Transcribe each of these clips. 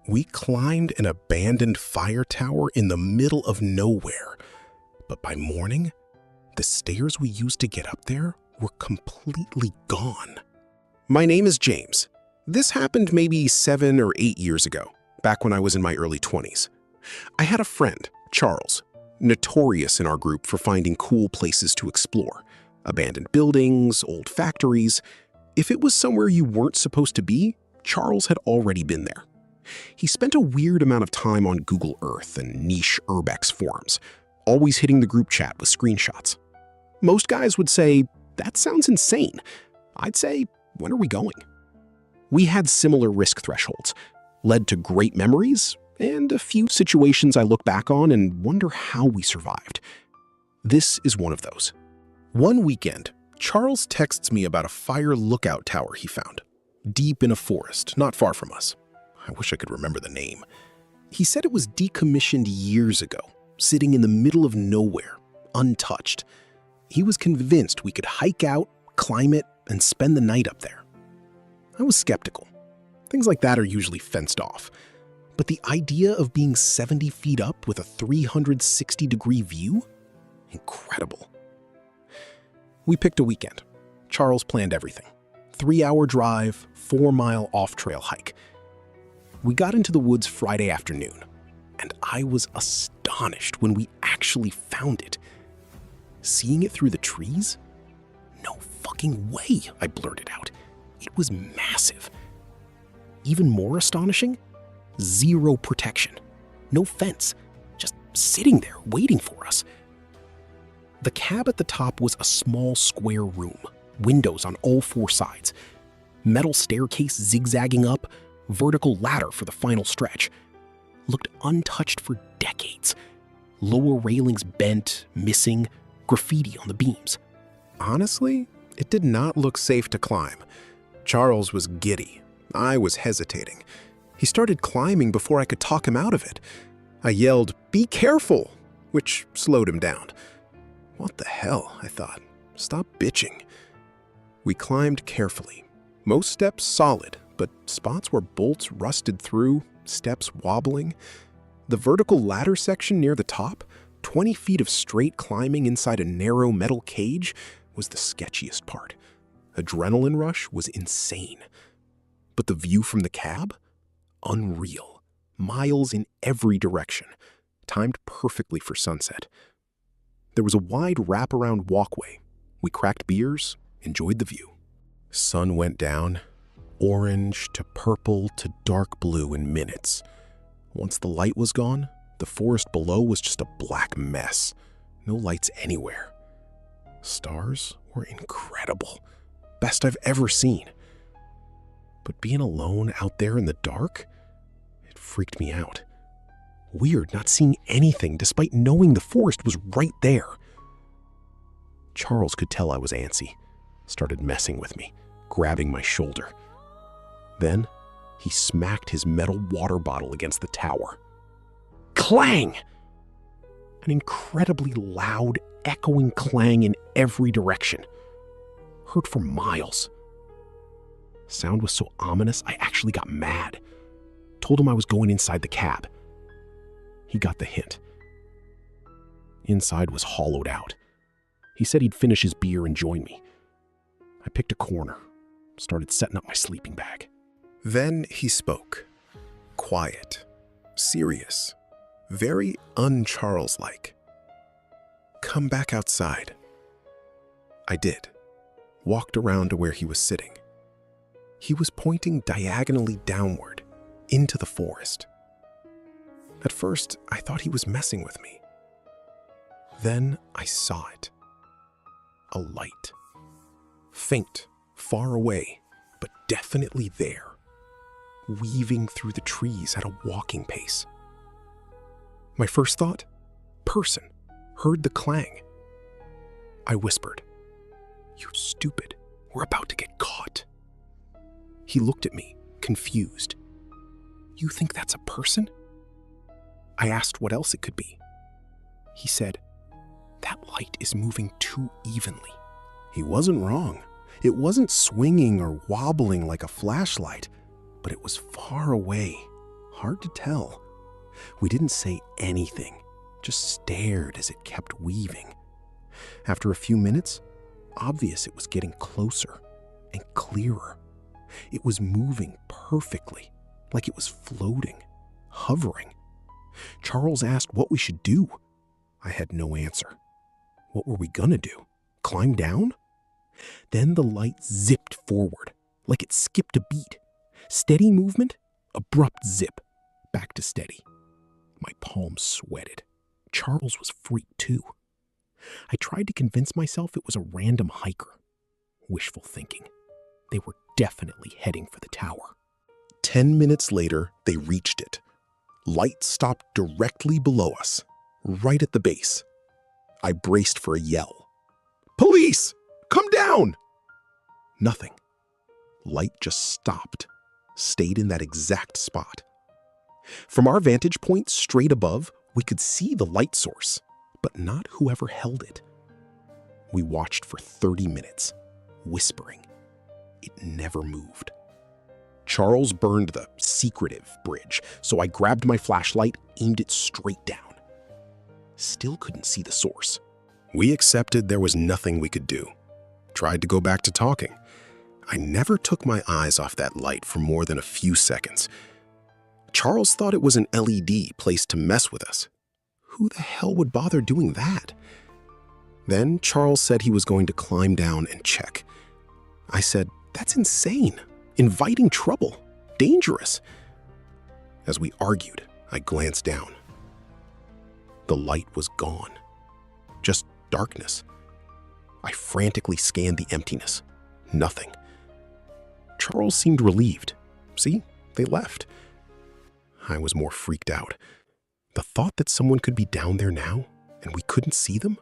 We climbed an abandoned fire tower in the middle of nowhere, but by morning, the stairs we used to get up there were completely gone. My name is James. This happened maybe 7 or 8 years ago, back when I was in my early 20s. I had a friend, Charles, notorious in our group for finding cool places to explore. Abandoned buildings, old factories. If it was somewhere you weren't supposed to be, Charles had already been there. He spent a weird amount of time on Google Earth and niche urbex forums, always hitting the group chat with screenshots. Most guys would say, that sounds insane. I'd say, when are we going? We had similar risk thresholds, led to great memories, and a few situations I look back on and wonder how we survived. This is one of those. One weekend, Charles texts me about a fire lookout tower he found, deep in a forest not far from us. I wish I could remember the name. He said it was decommissioned years ago, sitting in the middle of nowhere, untouched. He was convinced we could hike out, climb it, and spend the night up there. I was skeptical. Things like that are usually fenced off. But the idea of being 70 feet up with a 360-degree view? Incredible. We picked a weekend. Charles planned everything. 3-hour drive, 4-mile off-trail hike. We got into the woods Friday afternoon, and I was astonished when we actually found it. Seeing it through the trees? No fucking way, I blurted out. It was massive. Even more astonishing? Zero protection. No fence. Just sitting there waiting for us. The cab at the top was a small square room, windows on all 4 sides, metal staircase zigzagging up, vertical ladder for the final stretch. Looked untouched for decades. Lower railings bent, missing, graffiti on the beams. Honestly, it did not look safe to climb. Charles was giddy. I was hesitating. He started climbing before I could talk him out of it. I yelled, "Be careful," which slowed him down. What the hell, I thought. Stop bitching. We climbed carefully. Most steps solid, but spots where bolts rusted through, steps wobbling. The vertical ladder section near the top, 20 feet of straight climbing inside a narrow metal cage, was the sketchiest part. Adrenaline rush was insane. But the view from the cab? Unreal. Miles in every direction. Timed perfectly for sunset. There was a wide wraparound walkway. We cracked beers, enjoyed the view. Sun went down, orange to purple to dark blue in minutes. Once the light was gone, the forest below was just a black mess. No lights anywhere. Stars were incredible. Best I've ever seen. But being alone out there in the dark, it freaked me out. Weird not seeing anything despite knowing the forest was right there. Charles could tell I was antsy, started messing with me, grabbing my shoulder. Then he smacked his metal water bottle against the tower. Clang! An incredibly loud, echoing clang in every direction. Heard for miles. Sound was so ominous, I actually got mad. Told him I was going inside the cab. He got the hint. Inside was hollowed out. He said he'd finish his beer and join me. I picked a corner, started setting up my sleeping bag. Then he spoke. Quiet, serious, very un-Charles-like. Come back outside. I did. Walked around to where he was sitting. He was pointing diagonally downward, into the forest. At first, I thought he was messing with me. Then I saw it. A light. Faint, far away, but definitely there. Weaving through the trees at a walking pace. My first thought? Person. Heard the clang. I whispered, "You stupid, we're about to get caught." He looked at me, confused. "You think that's a person?" I asked what else it could be. He said, "That light is moving too evenly." He wasn't wrong. It wasn't swinging or wobbling like a flashlight, but it was far away, Hard to tell. We didn't say anything, just stared as it kept weaving. After a few minutes, obvious it was getting closer and clearer. It was moving perfectly, like it was floating, hovering. Charles asked what we should do. I had no answer. What were we gonna do? Climb down? Then the light zipped forward, like it skipped a beat. Steady movement, abrupt zip, back to steady. My palms sweated. Charles was freaked too. I tried to convince myself it was a random hiker. Wishful thinking. They were definitely heading for the tower. 10 minutes later, they reached it. Light stopped directly below us, right at the base. I braced for a yell. "Police! Come down!" Nothing. Light just stopped, stayed in that exact spot. From our vantage point straight above, we could see the light source, but not whoever held it. We watched for 30 minutes, whispering. It never moved. Charles burned the secretive bridge, so I grabbed my flashlight, aimed it straight down. Still couldn't see the source. We accepted there was nothing we could do. Tried to go back to talking. I never took my eyes off that light for more than a few seconds. Charles thought it was an LED placed to mess with us. Who the hell would bother doing that? Then Charles said he was going to climb down and check. I said, "That's insane. Inviting trouble. Dangerous." As we argued, I glanced down. The light was gone. Just darkness. I frantically scanned the emptiness. Nothing. Charles seemed relieved. See, they left. I was more freaked out. The thought that someone could be down there now and we couldn't see them?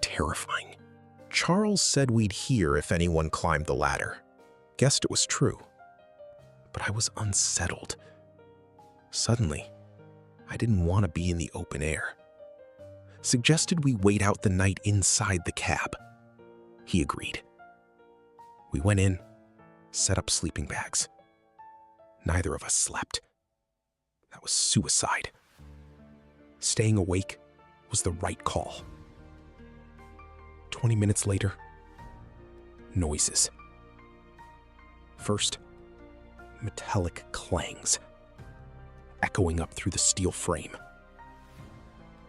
Terrifying. Charles said we'd hear if anyone climbed the ladder. Guessed it was true. But I was unsettled. Suddenly, I didn't want to be in the open air. Suggested we wait out the night inside the cab. He agreed. We went in, set up sleeping bags. Neither of us slept. That was suicide. Staying awake was the right call. 20 minutes later, noises. First, metallic clangs, echoing up through the steel frame.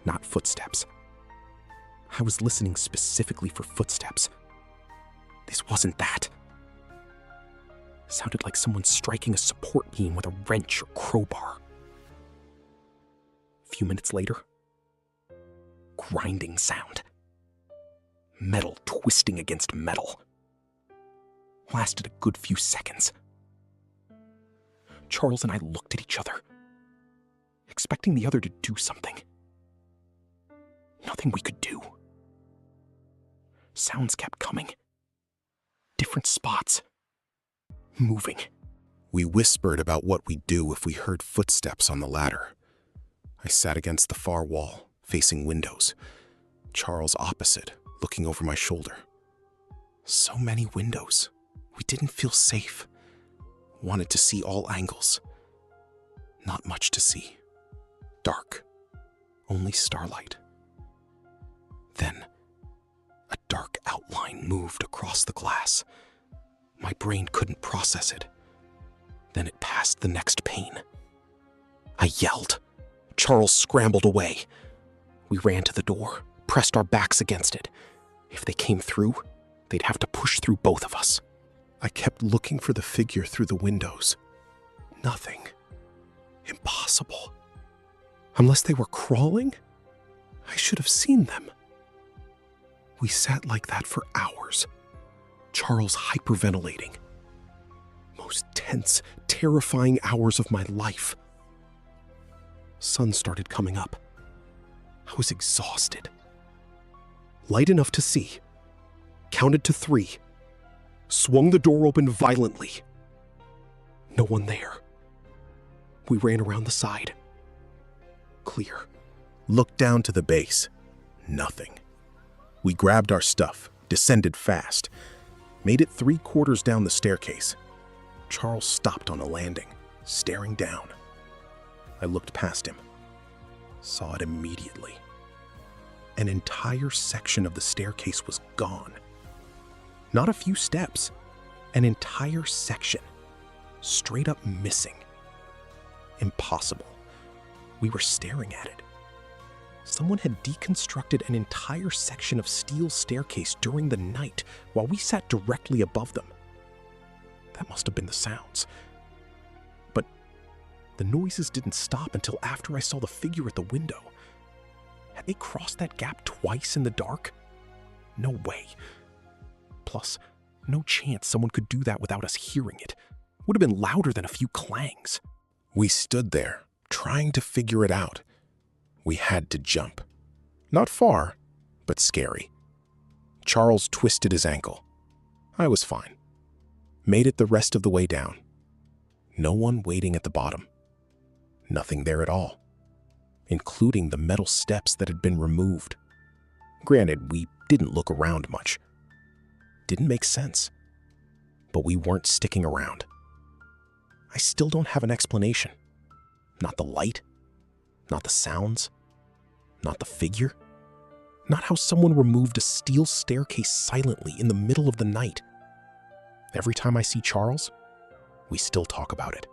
Not footsteps. I was listening specifically for footsteps. This wasn't that. Sounded like someone striking a support beam with a wrench or crowbar. A few minutes later, grinding sound. Metal twisting against metal. Lasted a good few seconds. Charles and I looked at each other, expecting the other to do something. Nothing we could do. Sounds kept coming. Different spots. Moving. We whispered about what we'd do if we heard footsteps on the ladder. I sat against the far wall, facing windows. Charles opposite, looking over my shoulder. So many windows. We didn't feel safe. Wanted to see all angles. Not much to see. Dark. Only starlight. Then, a dark outline moved across the glass. My brain couldn't process it. Then it passed the next pane. I yelled. Charles scrambled away. We ran to the door, pressed our backs against it. If they came through, they'd have to push through both of us. I kept looking for the figure through the windows. Nothing. Impossible. Unless they were crawling, I should have seen them. We sat like that for hours. Charles hyperventilating. Most tense, terrifying hours of my life. Sun started coming up. I was exhausted. Light enough to see. Counted to 3. Swung the door open violently. No one there. We ran around the side. Clear. Looked down to the base. Nothing. We grabbed our stuff, descended fast. Made it 3/4 down the staircase. Charles stopped on a landing, staring down. I looked past him, saw it immediately. An entire section of the staircase was gone. Not a few steps, an entire section, straight up missing. Impossible. We were staring at it. Someone had deconstructed an entire section of steel staircase during the night while we sat directly above them. That must have been the sounds. But the noises didn't stop until after I saw the figure at the window. Had they crossed that gap twice in the dark? No way. Plus, no chance someone could do that without us hearing it. Would have been louder than a few clangs. We stood there, trying to figure it out. We had to jump. Not far, but scary. Charles twisted his ankle. I was fine. Made it the rest of the way down. No one waiting at the bottom. Nothing there at all, including the metal steps that had been removed. Granted, we didn't look around much. Didn't make sense. But we weren't sticking around. I still don't have an explanation. Not the light, not the sounds, not the figure, not how someone removed a steel staircase silently in the middle of the night. Every time I see Charles, we still talk about it.